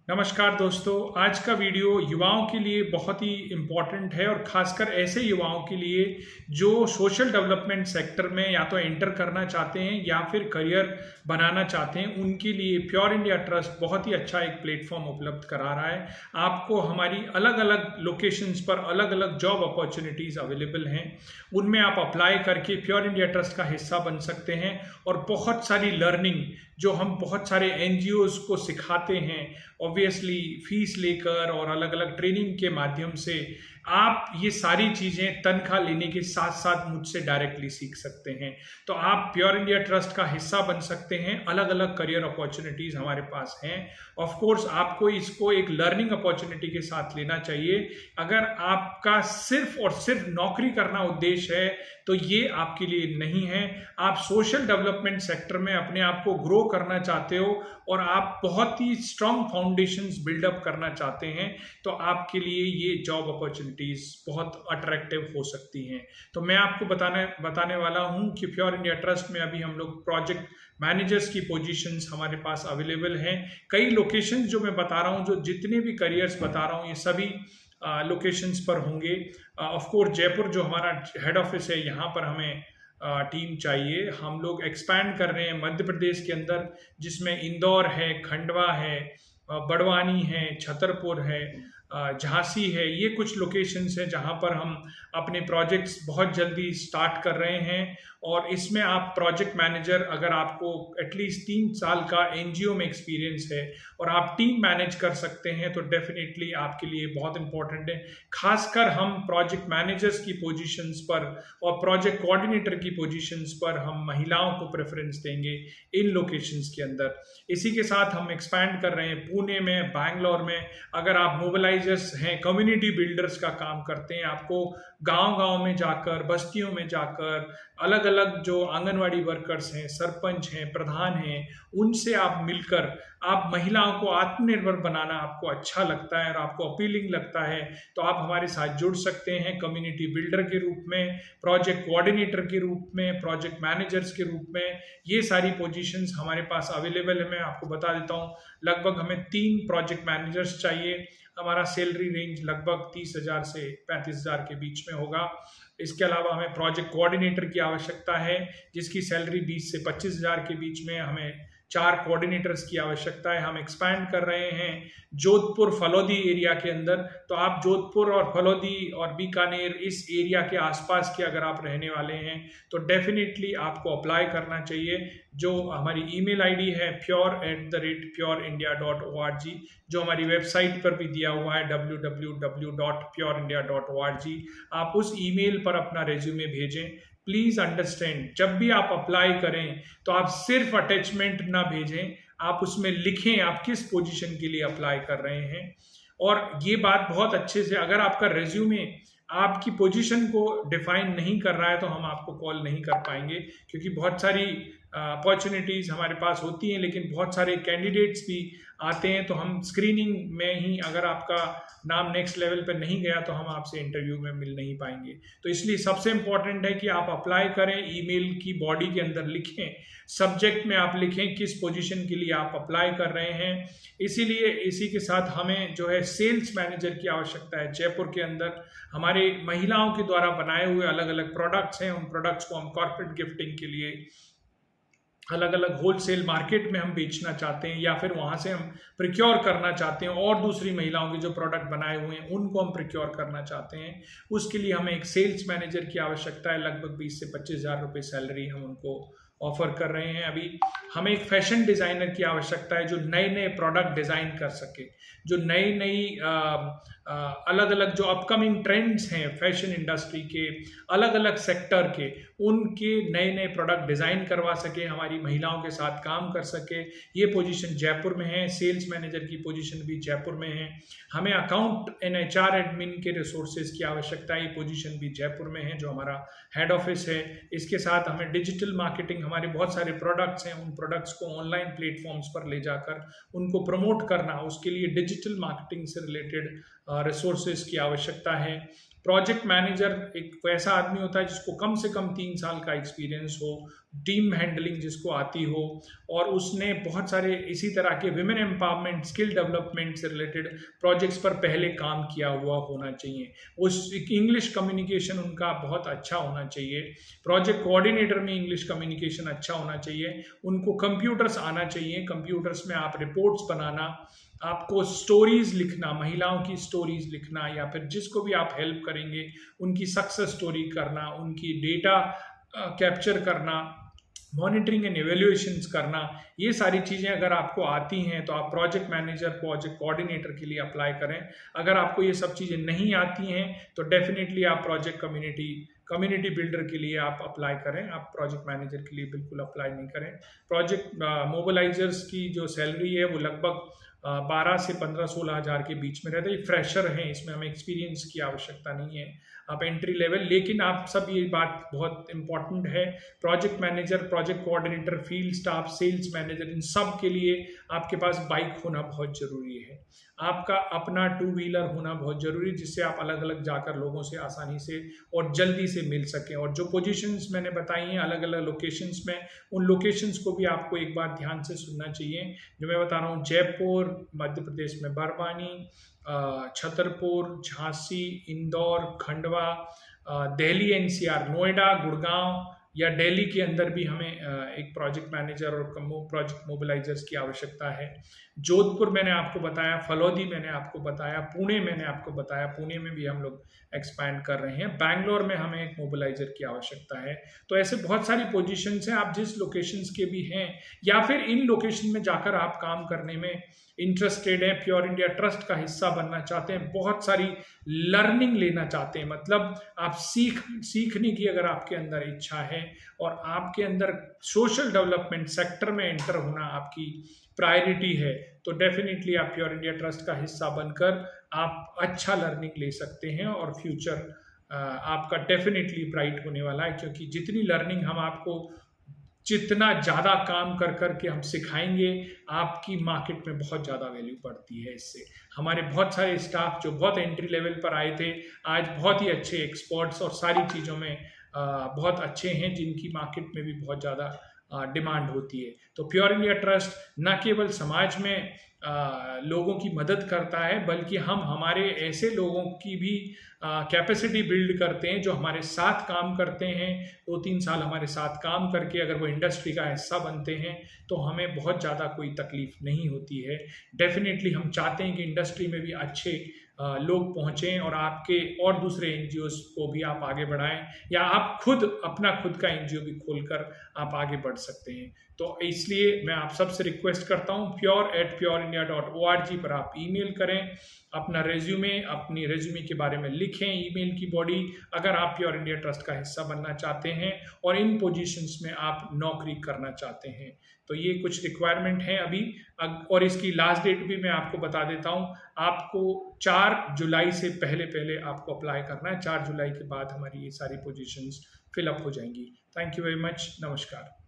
नमस्कार दोस्तों। आज का वीडियो युवाओं के लिए बहुत ही इम्पॉर्टेंट है और ख़ासकर ऐसे युवाओं के लिए जो सोशल डेवलपमेंट सेक्टर में या तो एंटर करना चाहते हैं या फिर करियर बनाना चाहते हैं। उनके लिए प्योर इंडिया ट्रस्ट बहुत ही अच्छा एक प्लेटफॉर्म उपलब्ध करा रहा है। आपको हमारी अलग अलग लोकेशंस पर अलग अलग जॉब अपॉर्चुनिटीज़ अवेलेबल हैं, उनमें आप अप्लाई करके प्योर इंडिया ट्रस्ट का हिस्सा बन सकते हैं और बहुत सारी लर्निंग जो हम बहुत सारे एनजीओज़ को सिखाते हैं, ऑब्वियसली फीस लेकर और अलग अलग ट्रेनिंग के माध्यम से आप ये सारी चीज़ें तनख्वाह लेने के साथ साथ मुझसे डायरेक्टली सीख सकते हैं। तो आप प्योर इंडिया ट्रस्ट का हिस्सा बन सकते हैं। अलग अलग करियर अपॉर्चुनिटीज़ हमारे पास हैं। ऑफ कोर्स आपको इसको एक लर्निंग अपॉर्चुनिटी के साथ लेना चाहिए। अगर आपका सिर्फ और सिर्फ नौकरी करना उद्देश्य है तो ये आपके लिए नहीं है। आप सोशल डेवलपमेंट सेक्टर में अपने आप को ग्रो करना चाहते हो और आप बहुत ही स्ट्रॉन्ग फाउंडेशंस बिल्डअप करना चाहते हैं तो आपके लिए ये जॉब अपॉर्चुनिटीज़ बहुत अट्रैक्टिव हो सकती हैं। तो मैं आपको बताने वाला हूं कि प्योर इंडिया ट्रस्ट में अभी हम लोग प्रोजेक्ट मैनेजर्स की पोजीशंस हमारे पास अवेलेबल हैं। कई लोकेशंस जो मैं बता रहा हूं, जो जितने भी करियर्स बता रहा हूं, ये सभी लोकेशंस पर होंगे। ऑफ कोर्स जयपुर जो हमारा हेड ऑफिस है, यहाँ पर हमें टीम चाहिए। हम लोग एक्सपैंड कर रहे हैं मध्य प्रदेश के अंदर, जिसमें इंदौर है, खंडवा है, बड़वानी है, छतरपुर है, झांसी है। ये कुछ लोकेशंस हैं जहां पर हम अपने प्रोजेक्ट्स बहुत जल्दी स्टार्ट कर रहे हैं। और इसमें आप प्रोजेक्ट मैनेजर, अगर आपको एटलीस्ट 3 साल का एनजीओ में एक्सपीरियंस है और आप टीम मैनेज कर सकते हैं तो डेफिनेटली आपके लिए बहुत इंपॉर्टेंट है। खासकर हम प्रोजेक्ट मैनेजर्स की पोजीशंस पर और प्रोजेक्ट कोऑर्डिनेटर की पोजीशंस पर हम महिलाओं को प्रेफरेंस देंगे इन लोकेशंस के अंदर। इसी के साथ हम एक्सपैंड कर रहे हैं पुणे में, बैंगलोर में। अगर आप मोबिलाइजर्स हैं, कम्युनिटी बिल्डर्स का काम करते हैं, आपको गांव-गांव में जाकर, बस्तियों में जाकर अलग अलग जो आंगनवाड़ी वर्कर्स हैं, सरपंच हैं, प्रधान हैं, उनसे आप मिलकर आप महिलाओं को आत्मनिर्भर बनाना आपको अच्छा लगता है और आपको अपीलिंग लगता है तो आप हमारे साथ जुड़ सकते हैं कम्युनिटी बिल्डर के रूप में, प्रोजेक्ट कोऑर्डिनेटर के रूप में, प्रोजेक्ट मैनेजर्स के रूप में। ये सारी पोजीशंस हमारे पास अवेलेबल है। मैं आपको बता देता हूँ, लगभग हमें 3 प्रोजेक्ट मैनेजर्स चाहिए। हमारा सैलरी रेंज लगभग 30,000 से 35,000 के बीच में होगा। इसके अलावा हमें प्रोजेक्ट कोऑर्डिनेटर की आवश्यकता है, जिसकी सैलरी 20 से 25,000 के बीच में। हमें 4 कोऑर्डिनेटर्स की आवश्यकता है। हम एक्सपैंड कर रहे हैं जोधपुर फलौदी एरिया के अंदर। तो आप जोधपुर और फलौदी और बीकानेर इस एरिया के आसपास के अगर आप रहने वाले हैं तो डेफिनेटली आपको अप्लाई करना चाहिए। जो हमारी ईमेल आईडी है pure@pureindia.org, जो हमारी वेबसाइट पर भी दिया हुआ है www.pureindia.org। आप उस ईमेल पर अपना रेज्यूमे भेजें। प्लीज़ अंडरस्टैंड, जब भी आप अप्लाई करें तो आप सिर्फ अटैचमेंट ना भेजें, आप उसमें लिखें आप किस पोजीशन के लिए अप्लाई कर रहे हैं। और ये बात बहुत अच्छे से, अगर आपका रेज्यूमे आपकी पोजीशन को डिफाइन नहीं कर रहा है तो हम आपको कॉल नहीं कर पाएंगे, क्योंकि बहुत सारी अपॉर्चुनिटीज़ हमारे पास होती हैं लेकिन बहुत सारे कैंडिडेट्स भी आते हैं। तो हम स्क्रीनिंग में ही, अगर आपका नाम नेक्स्ट लेवल पर नहीं गया तो हम आपसे इंटरव्यू में मिल नहीं पाएंगे। तो इसलिए सबसे इम्पॉर्टेंट है कि आप अप्लाई करें, ईमेल की बॉडी के अंदर लिखें, सब्जेक्ट में आप लिखें किस पोजीशन के लिए आप अप्लाई कर रहे हैं। इसीलिए इसी के साथ हमें जो है सेल्स मैनेजर की आवश्यकता है। जयपुर के अंदर हमारे महिलाओं के द्वारा बनाए हुए अलग अलग प्रोडक्ट्स हैं, उन प्रोडक्ट्स को हम कॉर्पोरेट गिफ्टिंग के लिए अलग अलग होलसेल मार्केट में हम बेचना चाहते हैं, या फिर वहाँ से हम प्रिक्योर करना चाहते हैं और दूसरी महिलाओं के जो प्रोडक्ट बनाए हुए हैं उनको हम प्रिक्योर करना चाहते हैं। उसके लिए हमें एक सेल्स मैनेजर की आवश्यकता है। लगभग 20 से 25,000 रुपये सैलरी हम उनको ऑफर कर रहे हैं अभी। हमें एक फैशन डिज़ाइनर की आवश्यकता है जो नए नए प्रोडक्ट डिज़ाइन कर सके, जो नई अलग अलग जो अपकमिंग ट्रेंड्स हैं फैशन इंडस्ट्री के, अलग अलग सेक्टर के, उनके नए नए प्रोडक्ट डिज़ाइन करवा सके, हमारी महिलाओं के साथ काम कर सके। ये पोजीशन जयपुर में है। सेल्स मैनेजर की पोजीशन भी जयपुर में है। हमें अकाउंट एंड HR एडमिन के रिसोर्सेज की आवश्यकता है। ये पोजीशन भी जयपुर में है, जो हमारा हेड ऑफिस है। इसके साथ हमें डिजिटल मार्केटिंग, हमारे बहुत सारे प्रोडक्ट्स हैं, उन प्रोडक्ट्स को ऑनलाइन प्लेटफॉर्म्स पर ले जाकर उनको प्रमोट करना, उसके लिए डिजिटल मार्केटिंग से रिलेटेड रिसोर्सेज की आवश्यकता है। प्रोजेक्ट मैनेजर एक वैसा आदमी होता है जिसको कम से कम 3 साल का एक्सपीरियंस हो, टीम हैंडलिंग जिसको आती हो, और उसने बहुत सारे इसी तरह के विमेन एम्पावरमेंट, स्किल डेवलपमेंट से रिलेटेड प्रोजेक्ट्स पर पहले काम किया हुआ होना चाहिए। उस इंग्लिश कम्युनिकेशन उनका बहुत अच्छा होना चाहिए। प्रोजेक्ट कोऑर्डिनेटर में इंग्लिश कम्युनिकेशन अच्छा होना चाहिए। उनको कंप्यूटर्स आना चाहिए। कंप्यूटर्स में आप रिपोर्ट्स बनाना, आपको स्टोरीज लिखना, महिलाओं की स्टोरीज लिखना, या फिर जिसको भी आप हेल्प करेंगे उनकी सक्सेस स्टोरी करना, उनकी डेटा कैप्चर करना, मॉनिटरिंग एंड एवेल्यूएशंस करना, ये सारी चीज़ें अगर आपको आती हैं तो आप प्रोजेक्ट मैनेजर, प्रोजेक्ट कोऑर्डिनेटर के लिए अप्लाई करें। अगर आपको ये सब चीज़ें नहीं आती हैं तो डेफिनेटली आप प्रोजेक्ट कम्युनिटी बिल्डर के लिए आप अप्लाई करें। आप प्रोजेक्ट मैनेजर के लिए बिल्कुल अप्लाई नहीं करें। प्रोजेक्ट मोबिलाइजर्स की जो सैलरी है वो लगभग 12 से 15-16 हज़ार के बीच में रहता है। ये फ्रेशर हैं, इसमें हमें एक्सपीरियंस की आवश्यकता नहीं है, आप एंट्री लेवल। लेकिन आप सब, ये बात बहुत इंपॉर्टेंट है, project manager, project coordinator, field staff, sales manager, इन सब के लिए आपके पास बाइक होना बहुत ज़रूरी है। आपका अपना 2 व्हीलर होना बहुत ज़रूरी है, जिससे आप अलग अलग जाकर लोगों से आसानी से और जल्दी से मिल सकें। और जो पोजीशंस मैंने बताई हैं अलग अलग लोकेशंस में, उन लोकेशंस को भी आपको एक बार ध्यान से सुनना चाहिए। जो मैं बता रहा हूँ, जयपुर मध्य प्रदेश में, बरवानी, छतरपुर, झांसी, इंदौर, खंडवा, दिल्ली एनसीआर, नोएडा, गुड़गांव या दिल्ली के अंदर भी हमें एक प्रोजेक्ट मैनेजर और प्रोजेक्ट मोबिलाइजर्स की आवश्यकता है। जोधपुर मैंने आपको बताया, फलौदी मैंने आपको बताया, पुणे मैंने आपको बताया, पुणे में भी हम लोग एक्सपैंड कर रहे हैं। बैंगलोर में हमें एक मोबिलाइजर की आवश्यकता है। तो ऐसे बहुत सारी पोजीशंस हैं, आप जिस लोकेशंस के भी हैं या फिर इन लोकेशन में जाकर आप काम करने में इंटरेस्टेड हैं, प्योर इंडिया ट्रस्ट का हिस्सा बनना चाहते हैं, बहुत सारी लर्निंग लेना चाहते हैं, मतलब आप सीखने की अगर आपके अंदर इच्छा है और आपके अंदर सोशल डेवलपमेंट सेक्टर में एंटर होना आपकी प्रायोरिटी है, तो डेफिनेटली आप प्योर इंडिया ट्रस्ट का हिस्सा बनकर आप अच्छा लर्निंग ले सकते हैं और फ्यूचर आपका डेफिनेटली ब्राइट होने वाला है। क्योंकि जितनी लर्निंग हम आपको, जितना ज़्यादा काम कर कर के हम सिखाएंगे, आपकी मार्केट में बहुत ज़्यादा वैल्यू बढ़ती है इससे। हमारे बहुत सारे स्टाफ जो बहुत एंट्री लेवल पर आए थे, आज बहुत ही अच्छे एक्सपर्ट्स और सारी चीज़ों में बहुत अच्छे हैं, जिनकी मार्केट में भी बहुत ज़्यादा डिमांड होती है। तो प्योर इंडिया ट्रस्ट न केवल समाज में लोगों की मदद करता है, बल्कि हम हमारे ऐसे लोगों की भी कैपेसिटी बिल्ड करते हैं जो हमारे साथ काम करते हैं। 2-3 साल हमारे साथ काम करके अगर वो इंडस्ट्री का हिस्सा बनते हैं तो हमें बहुत ज़्यादा कोई तकलीफ नहीं होती है। डेफिनेटली हम चाहते हैं कि इंडस्ट्री में भी अच्छे लोग पहुँचें और आपके और दूसरे NGOs को भी आप आगे बढ़ाएं, या आप खुद अपना खुद का NGO भी खोलकर आप आगे बढ़ सकते हैं। तो इसलिए मैं आप सबसे रिक्वेस्ट करता हूँ, pure@pureindia.org पर आप ईमेल करें, अपना अपनी रेज्यूमे के बारे में लिखें, ईमेल की बॉडी, अगर आप प्योर इंडिया ट्रस्ट का हिस्सा बनना चाहते हैं और इन पोजीशंस में आप नौकरी करना चाहते हैं। तो ये कुछ रिक्वायरमेंट हैं अभी, और इसकी लास्ट डेट भी मैं आपको बता देता हूँ। आपको 4 जुलाई से पहले आपको अप्लाई करना है। 4 जुलाई के बाद हमारी ये सारी पोजीशंस फिलअप हो जाएंगी। Thank you very much. नमस्कार।